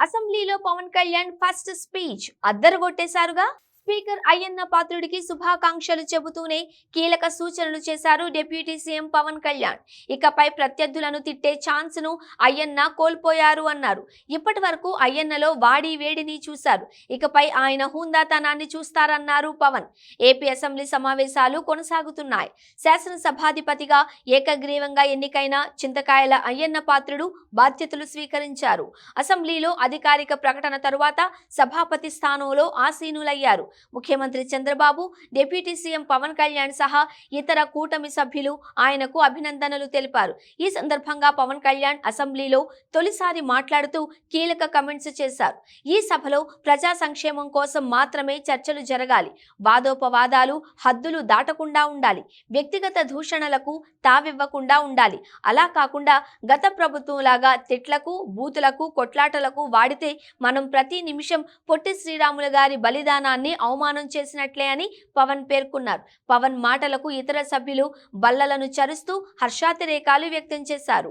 అసెంబ్లీలో Pawan Kalyan first speech అద్దరగొట్టేశారుగా. Speaker Ayyanna పాత్రుడికి శుభాకాంక్షలు చెబుతూనే కీలక సూచనలు చేశారు డిప్యూటీ సీఎం పవన్ కళ్యాణ్. ఇకపై ప్రత్యర్థులను తిట్టే ఛాన్స్ ను అయ్యన్న కోల్పోయారు అన్నారు. ఇప్పటి వరకు అయ్యన్నలో వాడి వేడిని చూశారు, ఇకపై ఆయన హుందాతనాన్ని చూస్తారన్నారు పవన్. ఏపీ అసెంబ్లీ సమావేశాలు కొనసాగుతున్నాయి. శాసనసభాధిపతిగా ఏకగ్రీవంగా ఎన్నికైన చింతకాయల అయ్యన్న పాత్రుడు బాధ్యతలు స్వీకరించారు. అసెంబ్లీలో అధికారిక ప్రకటన తరువాత సభాపతి స్థానంలో ఆసీనులయ్యారు. ముఖ్యమంత్రి చంద్రబాబు, డిప్యూటీ సీఎం పవన్ కళ్యాణ్ సహా ఇతర కూటమి సభ్యులు ఆయనకు అభినందనలు తెలిపారు. ఈ సందర్భంగా పవన్ కళ్యాణ్ అసెంబ్లీలో తొలిసారి మాట్లాడుతూ కీలక కామెంట్స్ చేశారు. ఈ సభలో ప్రజా సంక్షేమం కోసం మాత్రమే చర్చలు జరగాలి, వాదోపవాదాలు హద్దులు దాటకుండా ఉండాలి, వ్యక్తిగత దూషణలకు తావివ్వకుండా ఉండాలి. అలా కాకుండా గత ప్రభుత్వంలాగా తిట్లకు, బూతులకు, కొట్లాటలకు వాడితే మనం ప్రతి నిమిషం పొట్టి శ్రీరాములు గారి బలిదానాన్ని అవమానం చేసినట్లే అని పవన్ పేర్కొన్నారు. పవన్ మాటలకు ఇతర సభ్యులు బల్లలను చరుస్తూ హర్షాతిరేకాలు వ్యక్తం చేశారు.